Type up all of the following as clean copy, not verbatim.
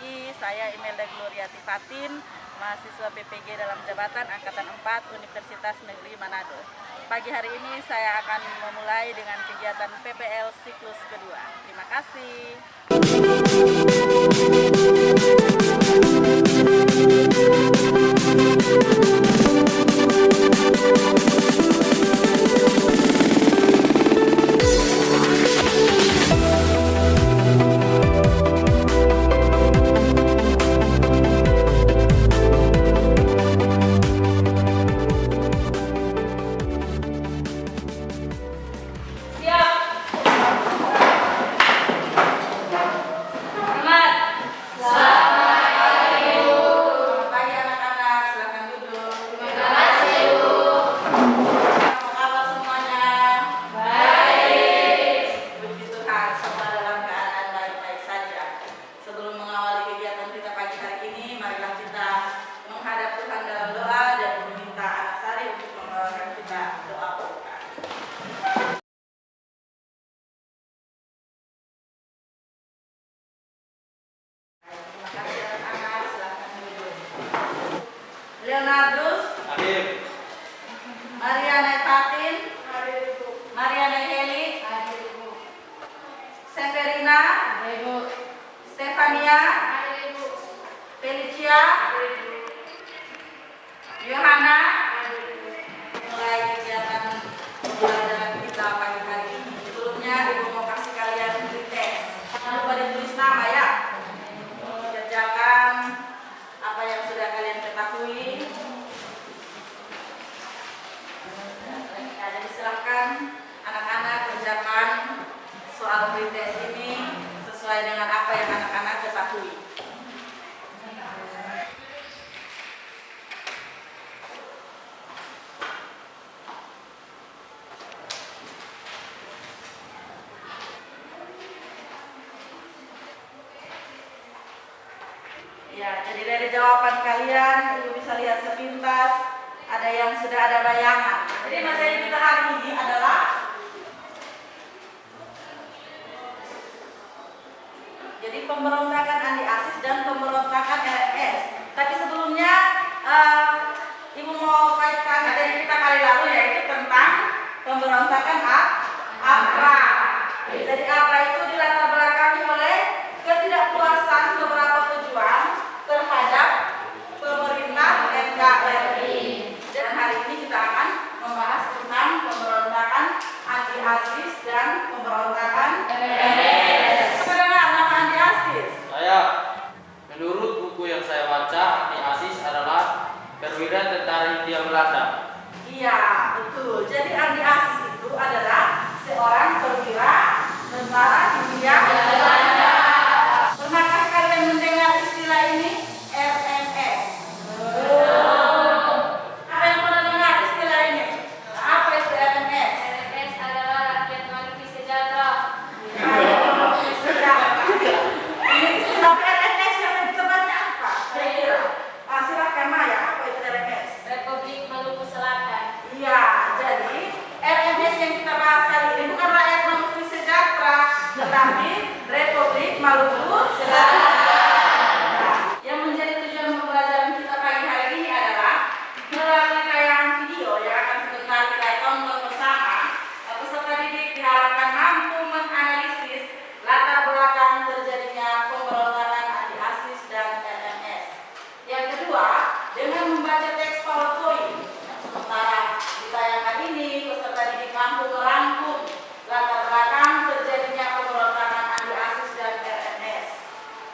pagi, saya Imelda Gloriati Fatin, mahasiswa PPG dalam jabatan Angkatan 4 Universitas Negeri Manado. Pagi hari ini saya akan memulai dengan kegiatan PPL siklus kedua. Terima kasih. Leonardus, Hadir. Mariana Fatin, Mariana Heli, Severina, Stefania, Felicia, Yohana. Mulai kegiatan pembelajaran kita pagi hari ini. Sebelumnya Ibu mau kasih kalian tes. Jangan lupa ditulis nama ya. Kerjakan apa yang sudah kalian ketahui. Jadi silakan anak-anak kerjakan soal pretest ini sesuai dengan apa yang anak-anak ketahui. Ya, jadi dari jawaban kalian Ibu bisa lihat sepintas ada yang sudah ada bayangan. Jadi materi kita hari ini adalah pemberontakan Andi Aziz dan pemberontakan RMS. Tapi sebelumnya Ibu mau kaitkan materi kita kali lalu yaitu tentang pemberontakan APRA. Jadi APRA itu dilatar belakangi oleh ketidakpuasan beberapa pejuang terhadap pemerintah NKRI. Dan hari ini kita akan membahas tentang pemberontakan Andi Aziz dan pemberontakan RMS. Siapa dengar nama Andi Aziz? Saya. Menurut buku yang saya baca, Andi Aziz adalah perwira tentara Hindia Belanda. Iya, betul. Jadi Andi Aziz itu adalah seorang perwira tentara Hindia Belanda. Pernahkah kalian mendengar istilah ini? RMS. Apa yang pernah dengar istilah ini? Apa itu RMS? RMS adalah Rakyat Mandiri Sejahtera. Ini istilah RMS yang tepatnya apa? Kira-kira. Silakan Maya, apa itu RMS? Republik Maluku Selatan. Iya, jadi RMS yang kita bahas kali ini bukan Rakyat Mandiri Sejahtera, tetapi Republik Maluku Selatan. Nah, yang menjadi tujuan pembelajaran kita pagi hari ini adalah melalui tayangan video yang akan sebentar kita tonton bersama. Peserta didik diharapkan mampu menganalisis latar belakang terjadinya pemberontakan Andi Aziz dan RMS. Yang kedua, dengan membaca teks PowerPoint. Sementara di tayangan ini peserta didik mampu merangkum latar belakang terjadinya pemberontakan Andi Aziz dan RMS.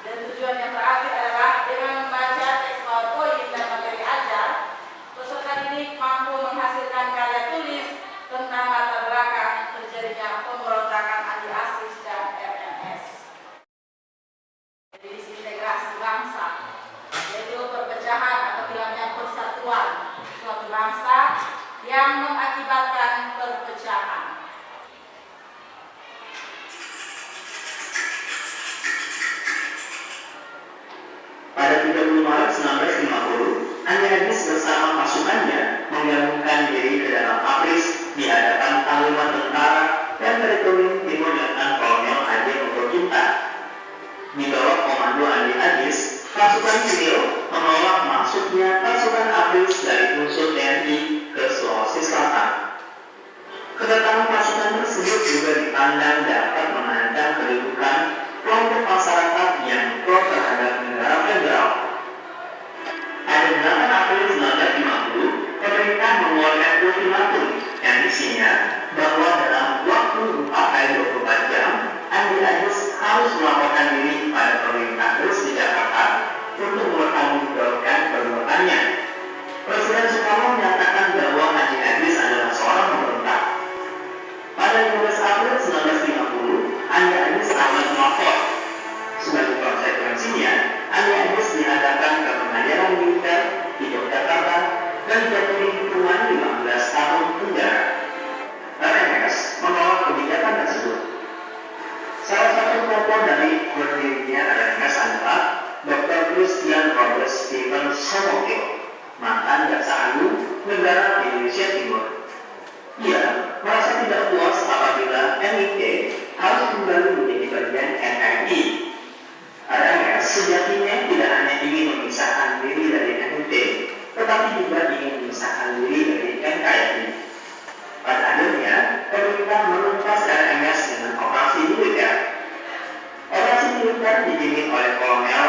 Dan tujuan yang terakhir adalah dengan membaca teks PowerPoint dan materi ajar, peserta didik mampu menghasilkan karya tulis tentang latar belakang terjadinya pemberontakan Andi Aziz dan RMS. Jadi disintegrasi bangsa, yaitu perpecahan atau hilangnya persatuan suatu bangsa yang mengakibatkan perpecahan. Pada 30 Maret 1950, Andi Aziz bersama pasukannya menggabungkan diri ke dalam APRIS di hadapan panglima tentara dan teritorium Timur Letnan Kolonel Ade Motokinta. Di bawah komando Andi Aziz, pasukan sipil menolak masuknya pasukan ABRIS dari unsur TNI ke Sulawesi Selatan. Kedatangan pasukan tersebut juga dipandang dapat mengancam kedudukan kelompok masyarakat yang pro terhadap negara federal. Pada 8 April 1950, pemerintah mengeluarkan ultimatum yang isinya bahwa dalam waktu 4x24 jam, Andi Agis harus melaporkan diri kepada pemerintah terus di Jakarta untuk mempertanggungjawabkan perbuatannya. Presiden Soekarno menyatakan bahwa Andi Agis adalah seorang pemberontak. Pada 15 April 1950, Andi Agis akan melapor. Sebagai konsekuensinya, Andi Agis dihadapkan ke pengadilan militer di Yogyakarta dan dijatuhi hukuman 15 tahun penjara. RMS menolak kebijakan tersebut. Salah satu pelopor dari berdirinya RMS adalah Dr. Christian Robert Stephen Somokil, mantan jaksa agung negara Indonesia Timur. Ia merasa tidak puas apabila MIT harus kembali menjadi bagian NRI. RMS sejatinya tidak hanya ingin memisahkan diri dari MIT, tetapi juga ingin memisahkan diri dari NKRI. Pada akhirnya, pemerintah menumpas RMS dengan operasi militer. Operasi militer dipimpin oleh Kolonel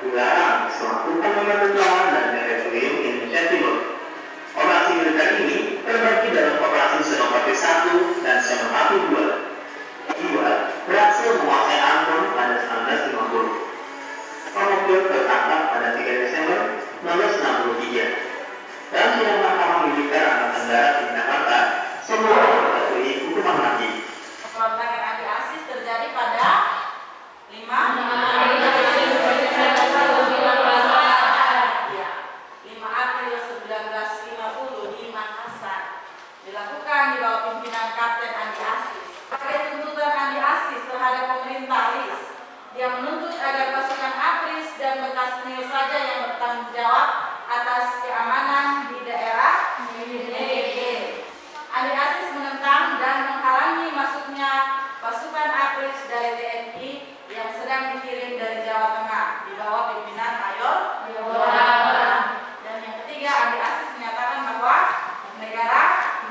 Wilarang selaku Panglima Tentara dan Teritorium Indonesia Timur. Operasi militer ini terbagi dalam Operasi Senopati 1 dan Senopati 2. Dua berhasil menguasai Ambon pada 1950. Somokil tertangkap pada 3 Desember 1963. Dalam sidang Mahkamah Militer Angkatan Darat di Jakarta, Somokil terjatuhi hukuman mati. Pemberontakan Andi Agis terjadi pada 5 April 1950 di Makassar. Dilakukan di bawah pimpinan Kapten Andi Agis. Sebagai tuntutan Andi Agis terhadap pemerintah RIS, dia menuntut agar pasukan ABRIS dan bekas NIL saja yang bertanggung jawab atas keamanan di daerah NIL. Andi Agis menentang dan menghalangi masuknya pasukan ABRIS dari TNI yang sedang dikirim dari Jawa Tengah di bawah pimpinan Mayor Yohan. Dan yang ketiga, Andi Agis menyatakan bahwa negara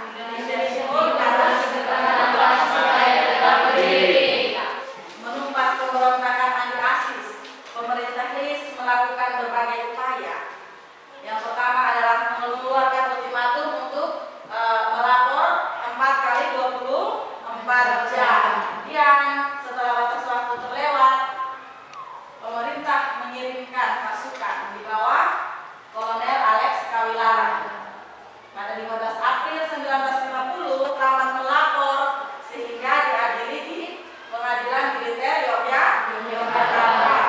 Indonesia Timur harus menumpas pemberontakan Andi Agis. Pemerintah RIS melakukan berbagai upaya. Yang pertama adalah mengeluarkan ultimatum untuk melapor 4x24 jam. Kemudian setelah batas waktu terlewat, pemerintah mengirimkan pasukan di bawah Kolonel Alex Kawilarang. Pada 15 April 1950, Rahmat melapor sehingga diadili di Pengadilan Militer Yogyakarta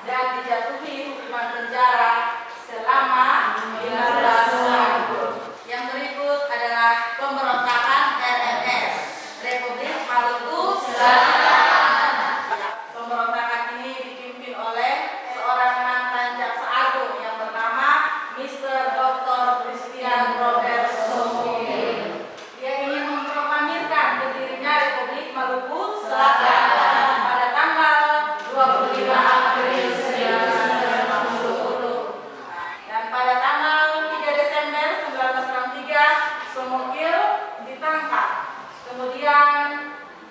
dan dijatuhi hukuman penjara selama 15 tahun. Yang berikut adalah pemberontakan RMS, Republik Maluku Selatan. Pemberontakan ini dipimpin oleh seorang mantan jaksa agung yang bernama Mr. Dr. Christian Robert Somokil. Dia ingin memproklamirkan berdirinya Republik Maluku Selatan pada tanggal 25 April 1950. Dan pada tanggal 3 Desember 1963, Somokil ditangkap. Kemudian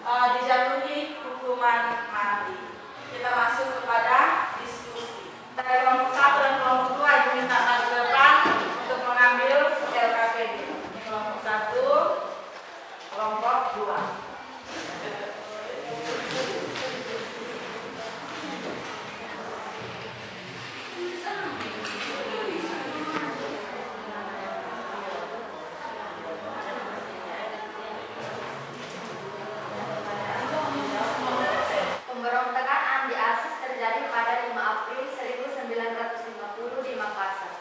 dijatuhi hukuman mati. Kita masuk kepada diskusi. Dari kelompok 1 dan kelompok 2 diminta maju ke depan untuk mengambil LKPD. Ini kelompok 1, kelompok 2. Pemberontakan Andi Agis terjadi pada 5 April 1950 di Makassar.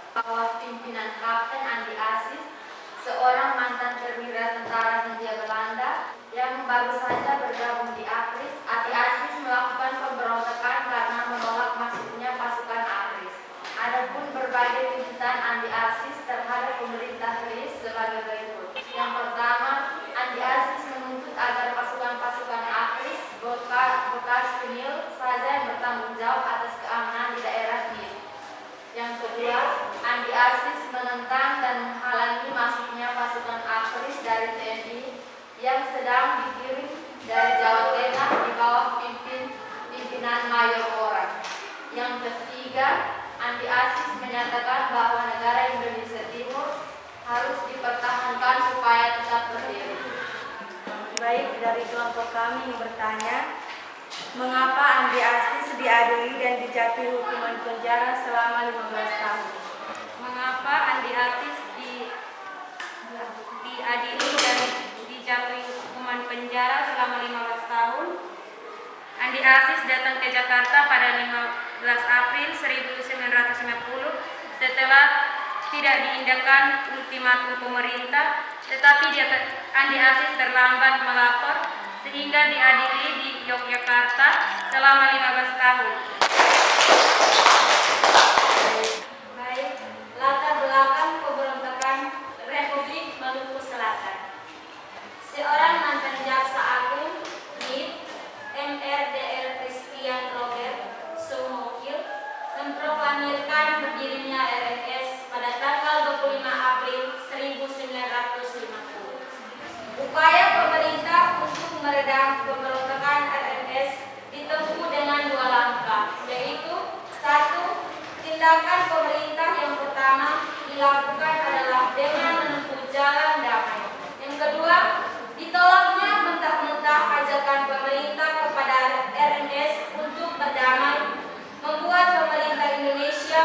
dari kelompok kami yang bertanya, mengapa Andi Aziz diadili dan dijatuhi hukuman penjara selama 15 tahun? Mengapa Andi Aziz diadili dan dijatuhi hukuman penjara selama 15 tahun? Andi Aziz datang ke Jakarta pada 15 April 1950 setelah tidak diindahkan ultimatum pemerintah, tetapi Andi Aziz terlambat melapor sehingga diadili di Yogyakarta selama 15 tahun. Baik, latar belakang pemberontakan Republik Maluku Selatan. Seorang mantan jaksa agung, MIP, MRDR Christian Robert Soumokil, memproklamirkan berdirinya RNS pada tanggal 25 April 1950. Upaya pemerintah untuk meredam pemberontakan RNS ditempuh dengan dua langkah, yaitu: satu, tindakan pemerintah yang pertama dilakukan adalah dengan menempuh jalan damai. Yang kedua, ditolaknya mentah-mentah ajakan pemerintah kepada RNS untuk berdamai, membuat pemerintah Indonesia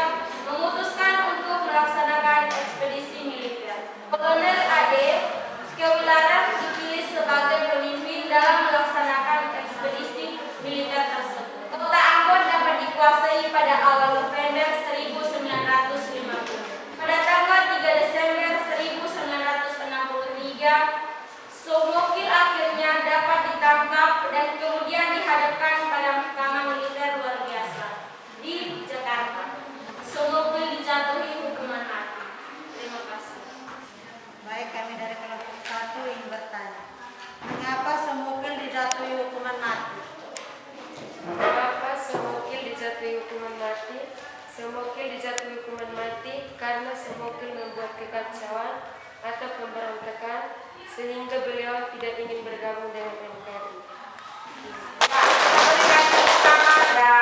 memutuskan untuk melaksanakan ekspedisi militer. Kolonel AD Kewilaran dipilih sebagai pemimpin dalam melaksanakan ekspedisi militer tersebut. Kota Ambon dapat dikuasai pada awal November 1950. Pada tanggal 3 Desember 1963, Soumokil akhirnya dapat ditangkap dan kemudian dihadapkan pada mahkamah militer luar biasa di Jakarta. Soumokil dijatuhi hukuman mati. Terima kasih. Baik, kami dari kelompok 1 ingin bertanya, mengapa Soumokil dijatuhi hukuman mati? Mengapa Soumokil dijatuhi hukuman mati? Soumokil dijatuhi hukuman mati karena Soumokil membuat kekacauan atau pemberontakan sehingga beliau tidak ingin bergabung dengan NKRI. Kepada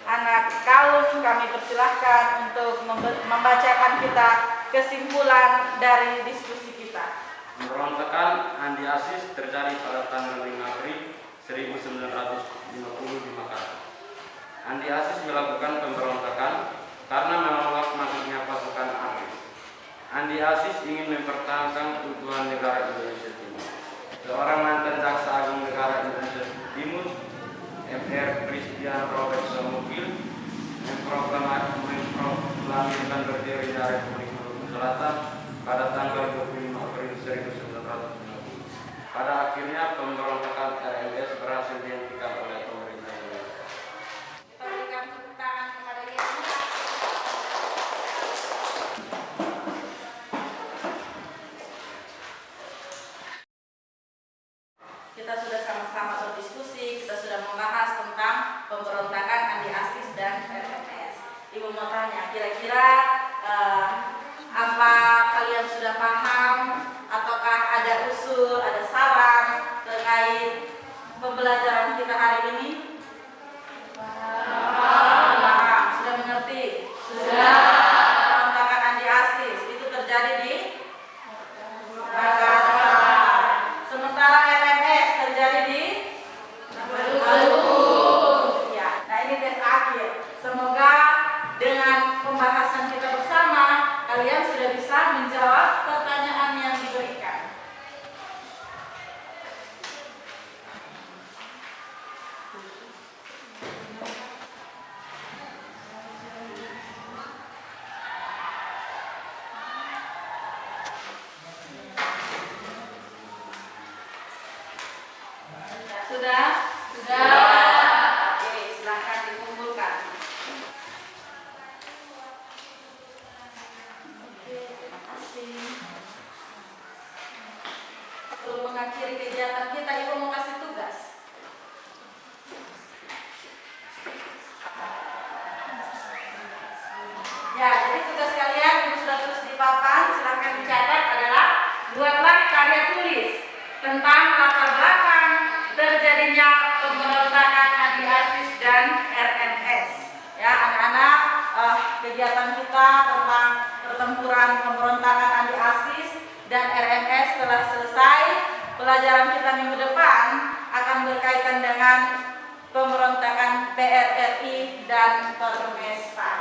anak kaum kami persilahkan untuk membacakan kita kesimpulan dari diskusi kita. Pemberontakan Andi Aziz terjadi pada tanggal 5 April 1950 di Makassar. Andi Aziz melakukan pemberontakan karena menolak masuknya pasukan ABRI. Andi Aziz ingin mempertahankan keutuhan negara Indonesia Timur. Seorang mantan jaksa agung negara Indonesia Timur, MR Christian Robert Soumokil, memproklamirkan berdirinya Republik Maluku Selatan pada tanggal 25 April 1950. Pada akhirnya pemberontakan RNS berhasil dihentikan oleh pemerintah Indonesia. Kita berikan tepuk tangan kepada Yesus. Kita sudah sama-sama berdiskusi, kita sudah membahas tentang pemberontakan Andi Aziz dan RNS. Ibu mau tanya, kira-kira apa kalian sudah paham ataukah ada usul, ada saran terkait pembelajaran kita hari ini? Paham. Sudah mengerti? Sudah. Pemberontakan Andi Aziz itu terjadi di Makassar. Sementara RNS terjadi di Maluku. Ya, nah ini tes akhir. Semoga dengan pembahasan kita bersama kalian sudah bisa menjawab pertanyaan yang diberikan. Sudah? Sudah. Oke, silakan dikumpulkan. Oke, terima kasih. Sebelum mengakhiri kegiatan kita, Ibu mau kasih tugas. Ya, jadi tugas kalian Ibu sudah tulis di papan, silakan dicatat adalah buatlah karya tulis tentang latar belakang terjadinya pemberontakan Andi Aziz dan RNS. Ya, anak-anak, kegiatan kita tentang pertempuran pemberontakan Andi Aziz dan RNS telah selesai. pelajaran kita minggu depan akan berkaitan dengan pemberontakan PRRI dan Tormesta.